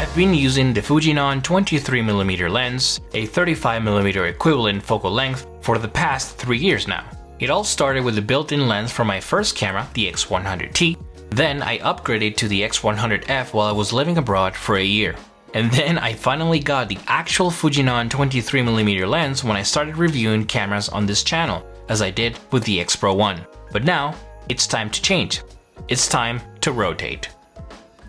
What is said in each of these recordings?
I've been using the Fujinon 23mm lens, a 35mm equivalent focal length, for the past 3 years now. It all started with the built-in lens from my first camera, the X100T, then I upgraded to the X100F while I was living abroad for a year. And then I finally got the actual Fujinon 23mm lens when I started reviewing cameras on this channel, as I did with the X Pro 1. But now, it's time to change. It's time to rotate.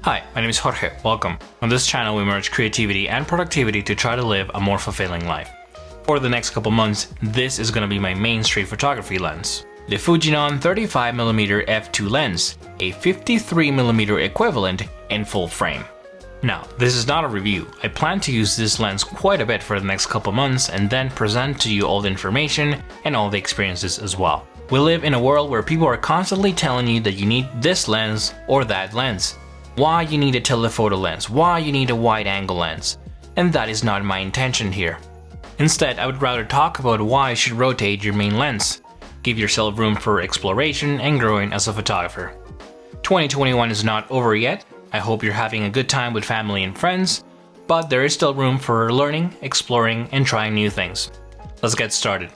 Hi, my name is Jorge, welcome. On this channel we merge creativity and productivity to try to live a more fulfilling life. For the next couple months, this is going to be my main street photography lens. The Fujinon 35mm f2 lens, a 53mm equivalent in full frame. Now, this is not a review. I plan to use this lens quite a bit for the next couple months and then present to you all the information and all the experiences as well. We live in a world where people are constantly telling you that you need this lens or that lens. Why you need a telephoto lens, why you need a wide angle lens. And that is not my intention here. Instead, I would rather talk about why you should rotate your main lens. Give yourself room for exploration and growing as a photographer. 2021 is not over yet. I hope you're having a good time with family and friends, but there is still room for learning, exploring, and trying new things. Let's get started.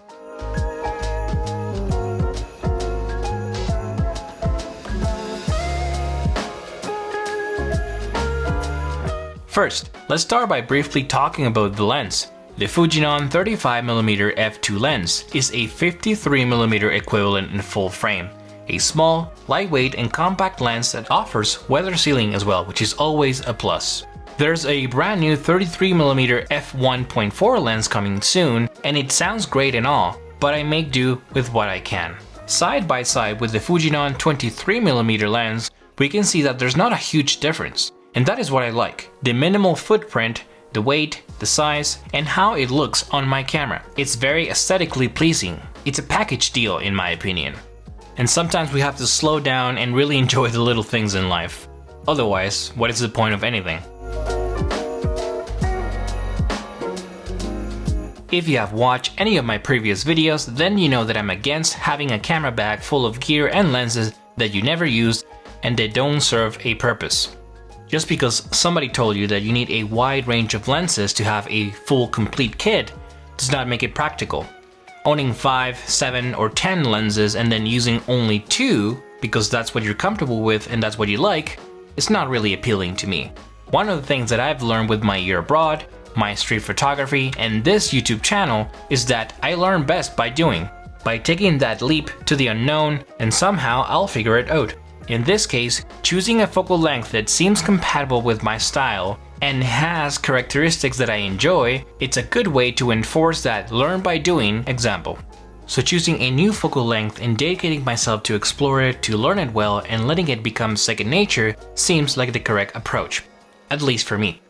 First, let's start by briefly talking about the lens. The Fujinon 35mm f2 lens is a 53mm equivalent in full frame. A small, lightweight and compact lens that offers weather sealing as well, which is always a plus. There's a brand new 33mm f1.4 lens coming soon, and it sounds great and all, but I make do with what I can. Side by side with the Fujinon 23mm lens, we can see that there's not a huge difference, and that is what I like. The minimal footprint, the weight, the size, and how it looks on my camera. It's very aesthetically pleasing. It's a package deal in my opinion. And sometimes we have to slow down and really enjoy the little things in life. Otherwise, what is the point of anything? If you have watched any of my previous videos, then you know that I'm against having a camera bag full of gear and lenses that you never use and that don't serve a purpose. Just because somebody told you that you need a wide range of lenses to have a full complete kit does not make it practical. Owning 5, 7, or 10 lenses and then using only 2 because that's what you're comfortable with and that's what you like is not really appealing to me. One of the things that I've learned with my year abroad, my street photography, and this YouTube channel is that I learn best by doing. By taking that leap to the unknown, and somehow I'll figure it out. In this case, choosing a focal length that seems compatible with my style and has characteristics that I enjoy, it's a good way to enforce that learn by doing example. So choosing a new focal length and dedicating myself to explore it, to learn it well, and letting it become second nature seems like the correct approach, at least for me.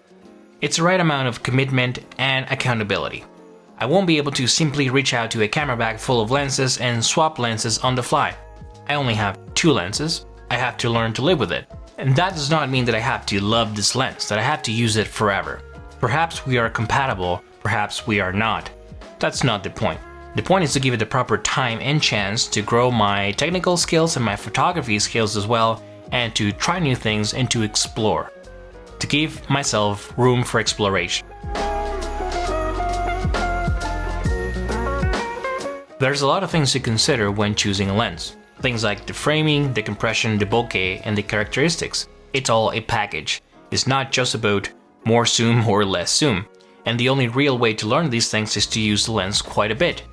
It's the right amount of commitment and accountability. I won't be able to simply reach out to a camera bag full of lenses and swap lenses on the fly. I only have 2 lenses. I have to learn to live with it. And that does not mean that I have to love this lens, that I have to use it forever. Perhaps we are compatible, perhaps we are not. That's not the point. The point is to give it the proper time and chance to grow my technical skills and my photography skills as well, and to try new things and to explore. To give myself room for exploration. There's a lot of things to consider when choosing a lens. Things like the framing, the compression, the bokeh, and the characteristics. It's all a package. It's not just about more zoom or less zoom. And the only real way to learn these things is to use the lens quite a bit,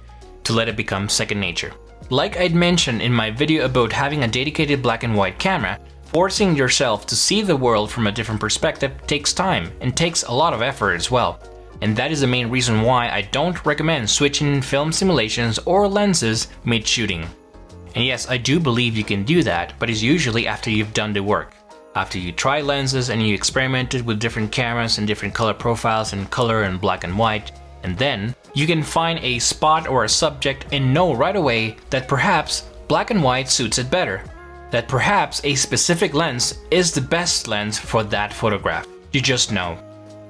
to let it become second nature. Like I'd mentioned in my video about having a dedicated black and white camera, forcing yourself to see the world from a different perspective takes time and takes a lot of effort as well. And that is the main reason why I don't recommend switching film simulations or lenses mid-shooting. And yes, I do believe you can do that, but it's usually after you've done the work. After you try lenses and you experimented with different cameras and different color profiles and color and black and white, and then you can find a spot or a subject and know right away that perhaps black and white suits it better. That perhaps a specific lens is the best lens for that photograph. You just know.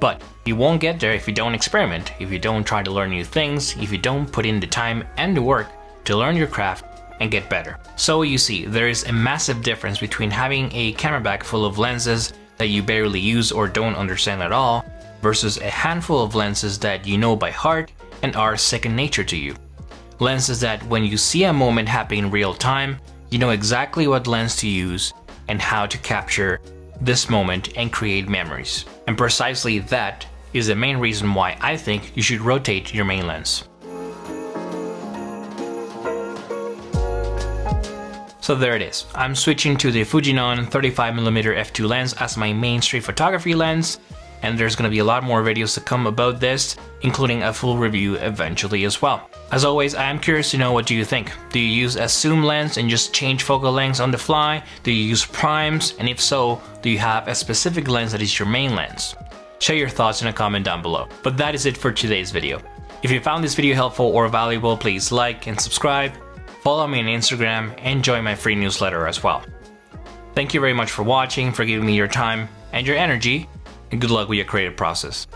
But you won't get there if you don't experiment, if you don't try to learn new things, if you don't put in the time and the work to learn your craft and get better. So you see, there is a massive difference between having a camera bag full of lenses that you barely use or don't understand at all, versus a handful of lenses that you know by heart and are second nature to you. Lenses that when you see a moment happening in real time, you know exactly what lens to use and how to capture this moment and create memories. And precisely that is the main reason why I think you should rotate your main lens. So there it is. I'm switching to the Fujinon 35mm f2 lens as my main street photography lens, and there's gonna be a lot more videos to come about this, including a full review eventually as well. As always, I am curious to know what do you think. Do you use a zoom lens and just change focal lengths on the fly? Do you use primes? And if so, do you have a specific lens that is your main lens? Share your thoughts in a comment down below. But that is it for today's video. If you found this video helpful or valuable, please like and subscribe. Follow me on Instagram and join my free newsletter as well. Thank you very much for watching, for giving me your time and your energy, and good luck with your creative process.